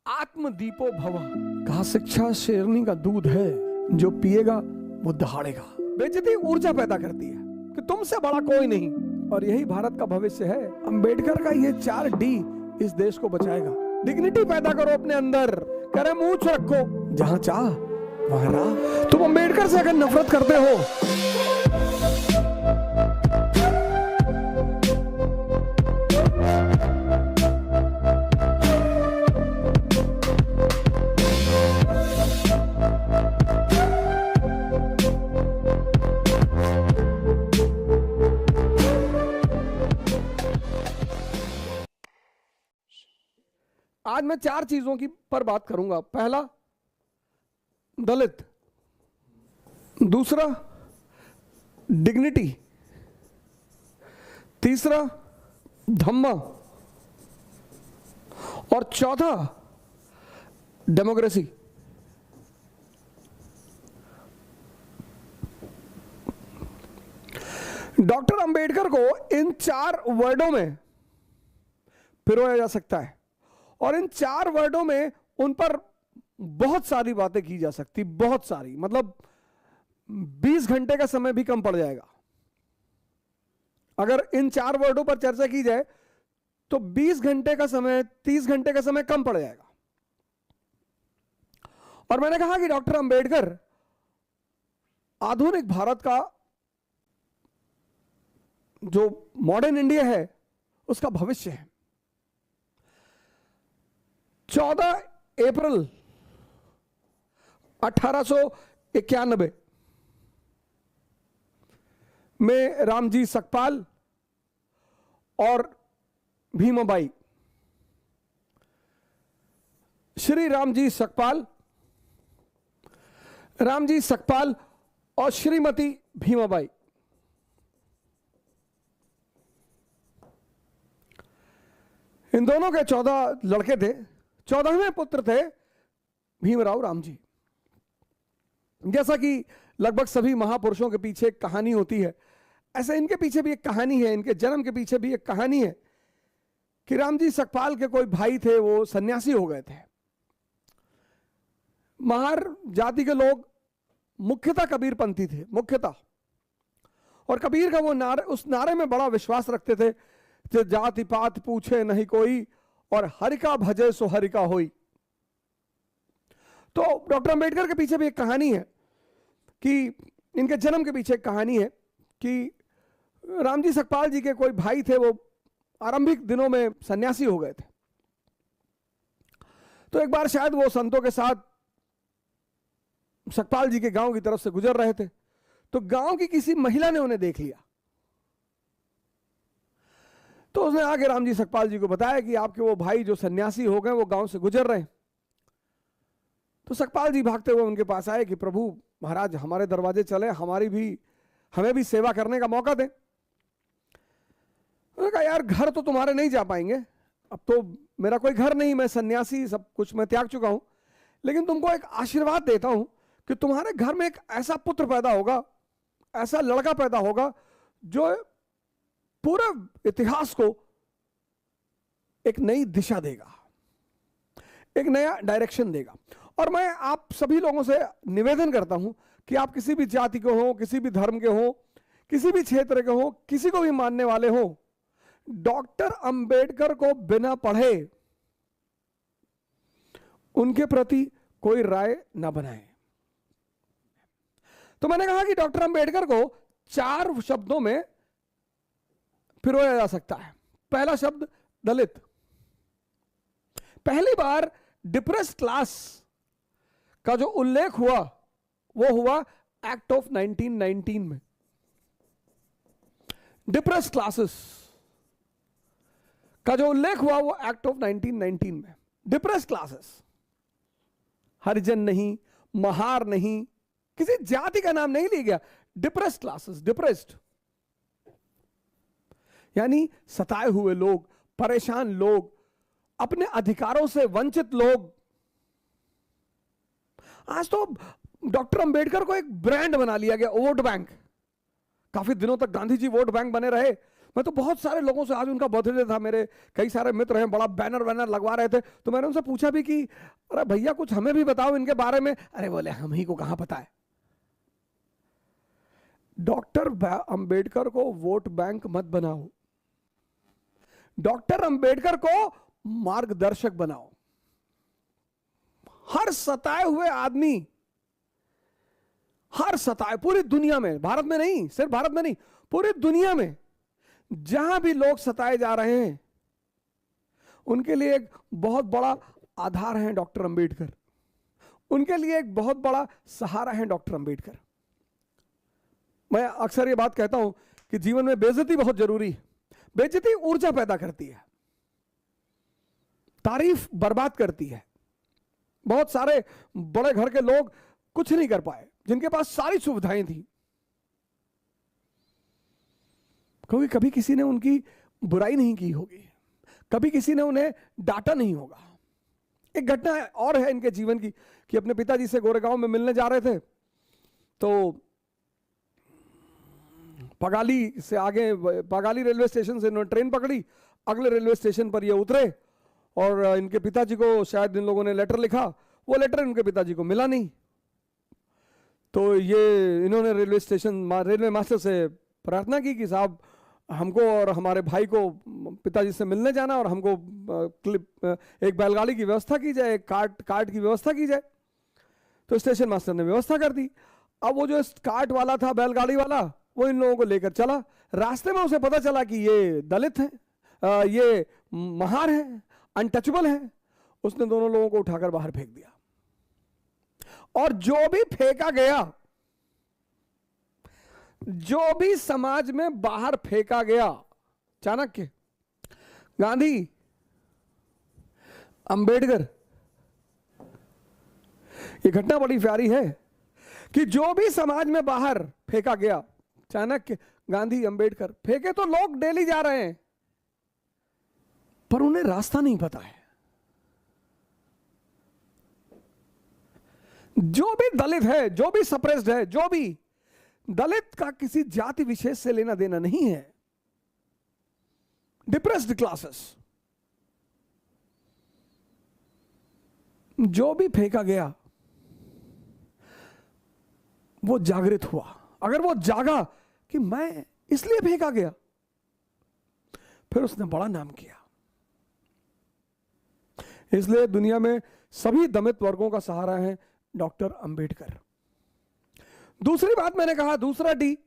आत्मदीपो भव। कहा शिक्षा शेरनी का दूध है, जो पिएगा वो दहाड़ेगा। बेइज्जती ऊर्जा पैदा करती है कि तुमसे बड़ा कोई नहीं, और यही भारत का भविष्य है। अंबेडकर का ये 4D इस देश को बचाएगा। डिग्निटी पैदा करो अपने अंदर, करे मूंछ रखो, जहां चाह वहां राह। तुम अंबेडकर से अगर नफरत करते हो, आज मैं 4 चीजों की पर बात करूंगा। पहला, दलित। दूसरा, डिग्निटी। तीसरा, धम्मा। और चौथा, डेमोक्रेसी। डॉक्टर अंबेडकर को इन 4 वर्डों में पिरोया जा सकता है, और इन 4 वर्डों में उन पर बहुत सारी बातें की जा सकती, बहुत सारी, मतलब 20 घंटे का समय भी कम पड़ जाएगा। अगर इन 4 वर्डों पर चर्चा की जाए तो 20 घंटे का समय, 30 घंटे का समय कम पड़ जाएगा। और मैंने कहा कि डॉक्टर अंबेडकर आधुनिक भारत का, जो मॉडर्न इंडिया है, उसका भविष्य है। 14 अप्रैल 1891 में रामजी सकपाल और भीमाबाई, श्री रामजी सकपाल और श्रीमती भीमाबाई, इन दोनों के 14 लड़के थे। 14वें पुत्र थे भीमराव रामजी। जैसा कि लगभग सभी महापुरुषों के पीछे एक कहानी होती है, ऐसे इनके पीछे भी एक कहानी है, इनके जन्म के पीछे भी एक कहानी है कि रामजी सकपाल के कोई भाई थे, वो सन्यासी हो गए थे। महार जाति के लोग मुख्यतः कबीरपंथी थे, मुख्यतः, और कबीर का वो नारे, उस नारे में बड़ा विश्वास रखते थे कि जाति पात पूछे नहीं कोई, और हरि का भजे सो हरि का होई। तो डॉक्टर अंबेडकर के पीछे भी एक कहानी है कि इनके जन्म के पीछे एक कहानी है कि रामजी सकपाल जी के कोई भाई थे, वो आरंभिक दिनों में सन्यासी हो गए थे। तो एक बार शायद वो संतों के साथ सकपाल जी के गांव की तरफ से गुजर रहे थे, तो गांव की किसी महिला ने उन्हें देख लिया। तो उसने आगे रामजी सकपाल जी को बताया कि आपके वो भाई जो सन्यासी हो गए, वो गांव से गुजर रहे हैं। तो सकपाल जी भागते हुए उनके पास आए कि प्रभु महाराज, हमारे दरवाजे चले, हमें भी सेवा करने का मौका दें। उन्होंने कहा यार, घर तो तुम्हारे नहीं जा पाएंगे, अब तो मेरा कोई घर नहीं, मैं सन्यासी, सब कुछ मैं त्याग चुका हूं, लेकिन तुमको एक आशीर्वाद देता हूं कि तुम्हारे घर में एक ऐसा पुत्र पैदा होगा, ऐसा लड़का पैदा होगा जो पूरे इतिहास को एक नई दिशा देगा, एक नया डायरेक्शन देगा। और मैं आप सभी लोगों से निवेदन करता हूं कि आप किसी भी जाति के हो, किसी भी धर्म के हो, किसी भी क्षेत्र के हो, किसी को भी मानने वाले हो, डॉक्टर अंबेडकर को बिना पढ़े उनके प्रति कोई राय ना बनाए। तो मैंने कहा कि डॉक्टर अंबेडकर को 4 शब्दों में पिरोया जा सकता है। पहला शब्द, दलित। पहली बार डिप्रेस्ड क्लास का जो उल्लेख हुआ, वो हुआ एक्ट ऑफ 1919 में। डिप्रेस्ड क्लासेस का जो उल्लेख हुआ, वो एक्ट ऑफ 1919 में। डिप्रेस्ड क्लासेस, हरिजन नहीं, महार नहीं, किसी जाति का नाम नहीं लिया गया। डिप्रेस्ड क्लासेस, डिप्रेस्ड यानी सताए हुए लोग, परेशान लोग, अपने अधिकारों से वंचित लोग। आज तो डॉक्टर अंबेडकर को एक ब्रांड बना लिया गया, वोट बैंक। काफी दिनों तक गांधी जी वोट बैंक बने रहे, मैं तो बहुत सारे लोगों से, आज उनका बर्थडे था, मेरे कई सारे मित्र हैं, बड़ा बैनर वैनर लगवा रहे थे, तो मैंने उनसे पूछा भी कि अरे भैया कुछ हमें भी बताओ इनके बारे में। अरे बोले हम ही को कहां पता है। डॉक्टर अंबेडकर को वोट बैंक मत बनाओ, डॉक्टर अंबेडकर को मार्गदर्शक बनाओ। हर सताए हुए आदमी, हर सताए, पूरी दुनिया में, भारत में नहीं, सिर्फ भारत में नहीं, पूरी दुनिया में जहां भी लोग सताए जा रहे हैं, उनके लिए एक बहुत बड़ा आधार है डॉक्टर अंबेडकर, उनके लिए एक बहुत बड़ा सहारा है डॉक्टर अंबेडकर। मैं अक्सर ये बात कहता हूं कि जीवन में बेइज्जती बहुत जरूरी है। बेइज्जती ऊर्जा पैदा करती है, तारीफ बर्बाद करती है। बहुत सारे बड़े घर के लोग कुछ नहीं कर पाए जिनके पास सारी सुविधाएं थी, क्योंकि कभी किसी ने उनकी बुराई नहीं की होगी, कभी किसी ने उन्हें डांटा नहीं होगा। एक घटना और है इनके जीवन की कि अपने पिताजी से गोरेगांव में मिलने जा रहे थे, तो पगाली से आगे, पगाली रेलवे स्टेशन से इन्होंने ट्रेन पकड़ी, अगले रेलवे स्टेशन पर ये उतरे और इनके पिताजी को शायद इन लोगों ने लेटर लिखा, वो लेटर इनके पिताजी को मिला नहीं। तो ये इन्होंने रेलवे मास्टर से प्रार्थना की कि साहब हमको और हमारे भाई को पिताजी से मिलने जाना, और हमको एक बैलगाड़ी की व्यवस्था की जाए, एक कार्ट की व्यवस्था की जाए। तो स्टेशन मास्टर ने व्यवस्था कर दी। अब वो जो कार्ट वाला था, बैलगाड़ी वाला, वो इन लोगों को लेकर चला। रास्ते में उसे पता चला कि ये दलित हैं, ये महार हैं, अनटचेबल हैं। उसने दोनों लोगों को उठाकर बाहर फेंक दिया, और जो भी फेंका गया, जो भी समाज में बाहर फेंका गया, चाणक्य, गांधी, अंबेडकर, ये घटना बड़ी प्यारी है कि जो भी समाज में बाहर फेंका गया, चाणक्य, गांधी, अंबेडकर, फेंके तो लोग डेली जा रहे हैं, पर उन्हें रास्ता नहीं पता है। जो भी दलित है, जो भी सप्रेस्ड है, जो भी दलित का किसी जाति विशेष से लेना देना नहीं है, डिप्रेस्ड क्लासेस, जो भी फेंका गया वो जागृत हुआ। अगर वो जागा कि मैं इसलिए फेंका गया, फिर उसने बड़ा नाम किया। इसलिए दुनिया में सभी दलित वर्गों का सहारा है डॉक्टर अंबेडकर। दूसरी बात मैंने कहा, दूसरा डी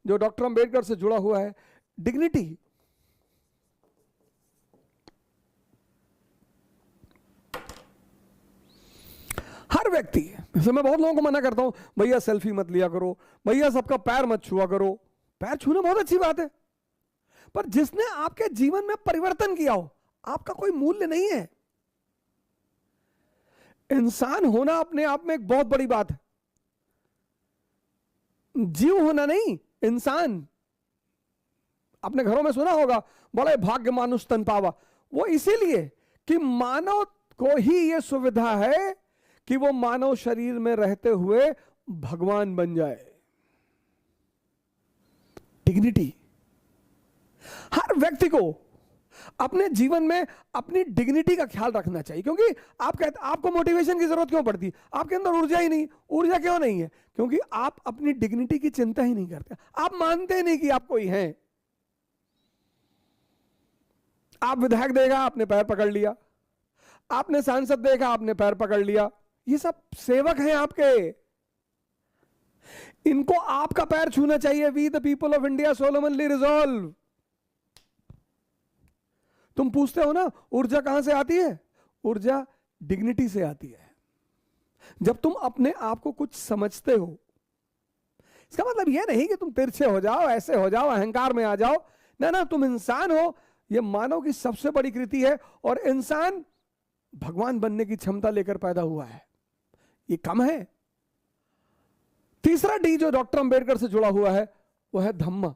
जो डॉक्टर अंबेडकर से जुड़ा हुआ है, डिग्निटी। हर व्यक्ति, जैसे मैं बहुत लोगों को मना करता हूं, भैया सेल्फी मत लिया करो, भैया सबका पैर मत छुआ करो। पैर छूना बहुत अच्छी बात है, पर जिसने आपके जीवन में परिवर्तन किया हो, आपका कोई मूल्य नहीं है। इंसान होना अपने आप में एक बहुत बड़ी बात है, जीव होना नहीं, इंसान। अपने घरों में सुना होगा, बड़े भाग्य मानुष तन पावा। वो इसीलिए कि मानव को ही यह सुविधा है कि वो मानव शरीर में रहते हुए भगवान बन जाए। डिग्निटी। हर व्यक्ति को अपने जीवन में अपनी डिग्निटी का ख्याल रखना चाहिए, क्योंकि आप कहते, आपको मोटिवेशन की जरूरत क्यों पड़ती? आपके अंदर ऊर्जा ही नहीं। ऊर्जा क्यों नहीं है? क्योंकि आप अपनी डिग्निटी की चिंता ही नहीं करते। आप मानते नहीं कि आप कोई हैं। आप विधायक देखा, आपने पैर पकड़ लिया, आपने सांसद देखा, आपने पैर पकड़ लिया। ये सब सेवक हैं आपके, इनको आपका पैर छूना चाहिए। We the people of India solemnly resolve. तुम पूछते हो ना ऊर्जा कहां से आती है? ऊर्जा डिग्निटी से आती है। जब तुम अपने आप को कुछ समझते हो, इसका मतलब यह नहीं कि तुम तिरछे हो जाओ, ऐसे हो जाओ, अहंकार में आ जाओ। ना ना, तुम इंसान हो। यह मानव की सबसे बड़ी कृति है, और इंसान भगवान बनने की क्षमता लेकर पैदा हुआ है। ये कम है। तीसरा डी जो डॉक्टर अंबेडकर से जुड़ा हुआ है वो है धम्म।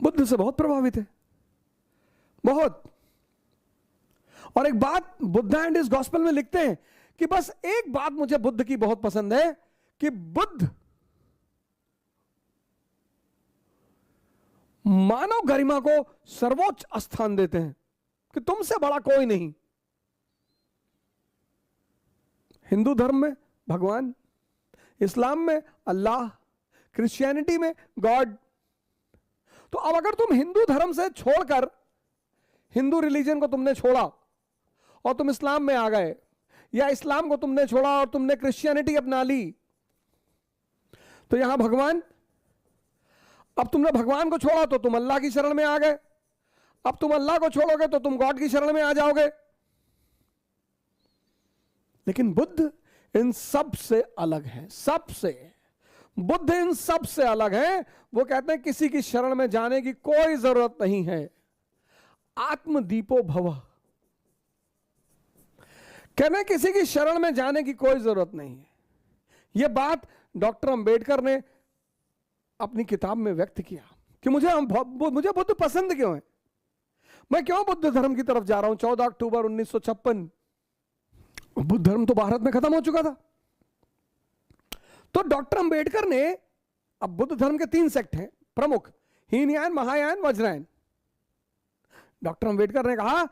बुद्ध से बहुत प्रभावित है, बहुत। और एक बात बुद्धा एंड इस गॉस्पेल में लिखते हैं कि बस एक बात मुझे बुद्ध की बहुत पसंद है कि बुद्ध मानव गरिमा को सर्वोच्च स्थान देते हैं कि तुमसे बड़ा कोई नहीं। हिंदू धर्म में भगवान, इस्लाम में अल्लाह, क्रिश्चियनिटी में गॉड। तो अब अगर तुम हिंदू धर्म से छोड़कर, हिंदू रिलीजन को तुमने छोड़ा और तुम इस्लाम में आ गए, या इस्लाम को तुमने छोड़ा और तुमने क्रिश्चियनिटी अपना ली, तो यहां भगवान, अब तुमने भगवान को छोड़ा तो तुम अल्लाह की शरण में आ गए, अब तुम अल्लाह को छोड़ोगे तो तुम गॉड की शरण में आ जाओगे। लेकिन बुद्ध इन सब से अलग है, सबसे। बुद्ध इन सब से अलग है। वो कहते हैं किसी की शरण में जाने की कोई जरूरत नहीं है। आत्मदीपो भव, कहते हैं किसी की शरण में जाने की कोई जरूरत नहीं है। यह बात डॉक्टर अंबेडकर ने अपनी किताब में व्यक्त किया कि मुझे बुद्ध पसंद क्यों है, मैं क्यों बुद्ध धर्म की तरफ जा रहा हूं। 14 अक्टूबर 1956, बुद्ध धर्म तो भारत में खत्म हो चुका था। तो डॉक्टर अंबेडकर ने, अब बुद्ध धर्म के 3 सेक्ट हैं प्रमुख, हीनयान, महायान, वज्रयान। डॉक्टर अंबेडकर ने कहा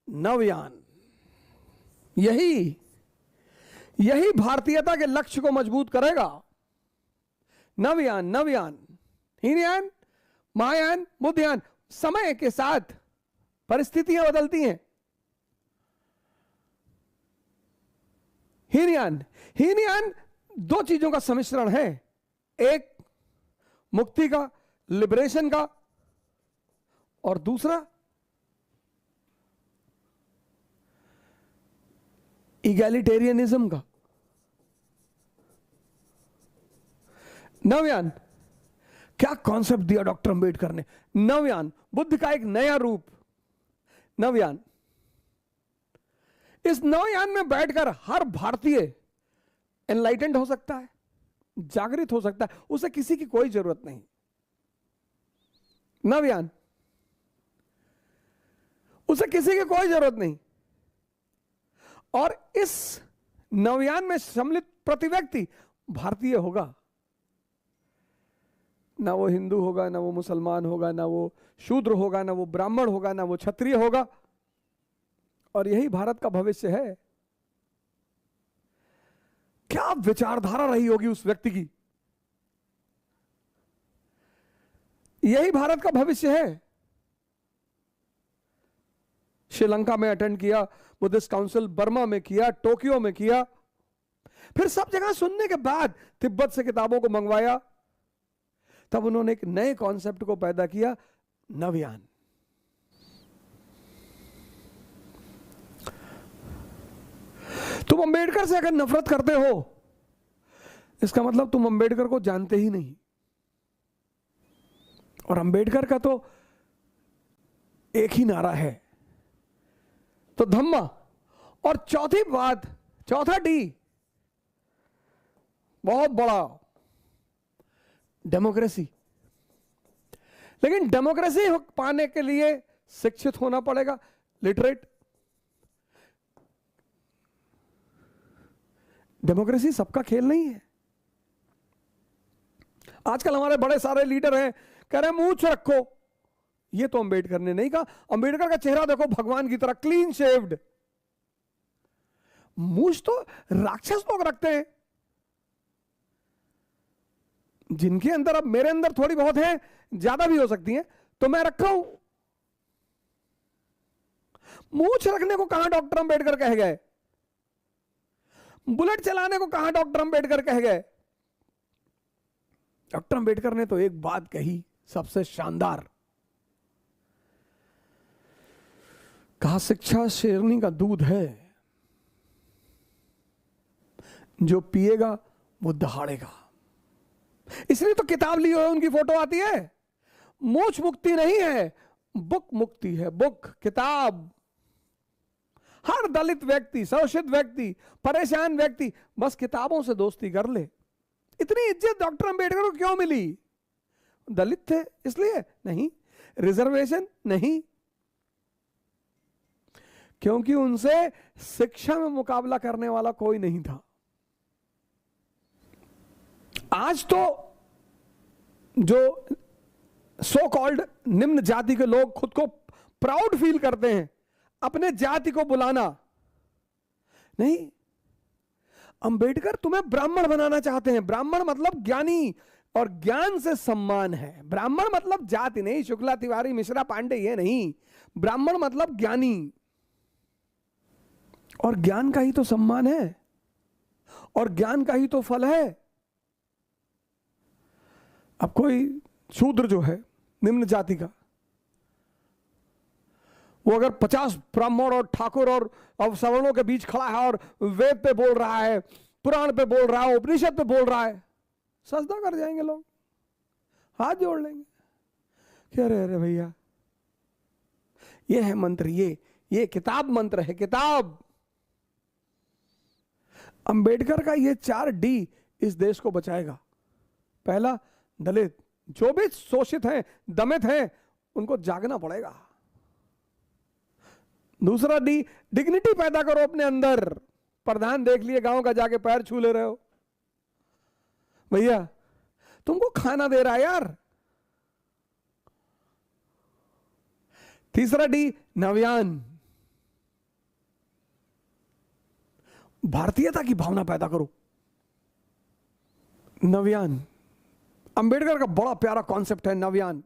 नवयान, यही भारतीयता के लक्ष्य को मजबूत करेगा। नवयान, हीनयान, महायान, बुद्धयान। समय के साथ परिस्थितियां बदलती हैं। हीनयान 2 चीजों का सम्मिश्रण है, एक मुक्ति का, लिबरेशन का, और दूसरा इगैलिटेरियनिज्म का। नवयान, क्या कॉन्सेप्ट दिया डॉक्टर अंबेडकर ने। नवयान, बुद्ध का एक नया रूप। नवयान, इस नवयान में बैठकर हर भारतीय एनलाइटेंड हो सकता है, जागृत हो सकता है, उसे किसी की कोई जरूरत नहीं। नवयान, उसे किसी की कोई जरूरत नहीं। और इस नवयान में सम्मिलित प्रति व्यक्ति भारतीय होगा। ना वो हिंदू होगा, ना वो मुसलमान होगा, ना वो शूद्र होगा, ना वो ब्राह्मण होगा, ना वो क्षत्रिय होगा। और यही भारत का भविष्य है। क्या विचारधारा रही होगी उस व्यक्ति की। यही भारत का भविष्य है। श्रीलंका में अटेंड किया, बुद्धिस्ट काउंसिल बर्मा में किया, टोक्यो में किया, फिर सब जगह सुनने के बाद तिब्बत से किताबों को मंगवाया। तब उन्होंने एक नए कॉन्सेप्ट को पैदा किया, नवयान। तुम अंबेडकर से अगर नफरत करते हो, इसका मतलब तुम अंबेडकर को जानते ही नहीं। और अंबेडकर का तो एक ही नारा है, तो धम्मा। और चौथी बात, चौथा डी बहुत बड़ा, डेमोक्रेसी। लेकिन डेमोक्रेसी पाने के लिए शिक्षित होना पड़ेगा, लिटरेट। डेमोक्रेसी सबका खेल नहीं है। आजकल हमारे बड़े सारे लीडर हैं, कह रहे हैं मूंछ रखो। ये तो अंबेडकर ने नहीं कहा। अंबेडकर का चेहरा देखो, भगवान की तरह क्लीन शेव्ड। मूंछ तो राक्षस लोग रखते हैं, जिनके अंदर, अब मेरे अंदर थोड़ी बहुत है, ज्यादा भी हो सकती है, तो मैं रखा हूं। मूंछ रखने को कहां डॉक्टर अंबेडकर कह गए, बुलेट चलाने को कहां डॉक्टर अंबेडकर कह गए। डॉक्टर अंबेडकर ने तो एक बात कही सबसे शानदार, कहा शिक्षा शेरनी का दूध है, जो पिएगा वो दहाड़ेगा। इसलिए तो किताब ली हुई उनकी फोटो आती है। मूंछ मुक्ति नहीं है, बुक मुक्ति है, बुक, किताब। हर दलित व्यक्ति, शोषित व्यक्ति, परेशान व्यक्ति बस किताबों से दोस्ती कर ले। इतनी इज्जत डॉक्टर अंबेडकर को क्यों मिली? दलित थे इसलिए? नहीं। रिजर्वेशन? नहीं, क्योंकि उनसे शिक्षा में मुकाबला करने वाला कोई नहीं था। आज तो जो सो कॉल्ड निम्न जाति के लोग खुद को प्राउड फील करते हैं, अपने जाति को बुलाना नहीं। अंबेडकर तुम्हें ब्राह्मण बनाना चाहते हैं। ब्राह्मण मतलब ज्ञानी, और ज्ञान से सम्मान है। ब्राह्मण मतलब जाति नहीं, शुक्ला तिवारी मिश्रा पांडे ये नहीं। ब्राह्मण मतलब ज्ञानी, और ज्ञान का ही तो सम्मान है, और ज्ञान का ही तो फल है। अब कोई शूद्र जो है निम्न जाति का, वो अगर 50 ब्राह्मण और ठाकुर और सवर्णों के बीच खड़ा है और वेद पे बोल रहा है, पुराण पे बोल रहा है, उपनिषद पे बोल रहा है, सजदा कर जाएंगे लोग, हाथ जोड़ लेंगे कि अरे अरे भैया ये है मंत्र, ये किताब मंत्र है, किताब। अंबेडकर का ये 4D इस देश को बचाएगा। पहला, दलित, जो भी शोषित हैं, दमित हैं, उनको जागना पड़ेगा। दूसरा D, डिग्निटी पैदा करो अपने अंदर। प्रधान देख लिए गांव का, जाके पैर छू ले रहे हो, भैया तुमको खाना दे रहा है यार। तीसरा D, नव्यान, भारतीयता की भावना पैदा करो, नव्यान। अंबेडकर का बड़ा प्यारा कॉन्सेप्ट है नव्यान।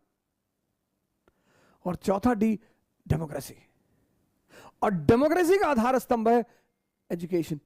और चौथा D, डेमोक्रेसी, और डेमोक्रेसी का आधार स्तंभ है एजुकेशन।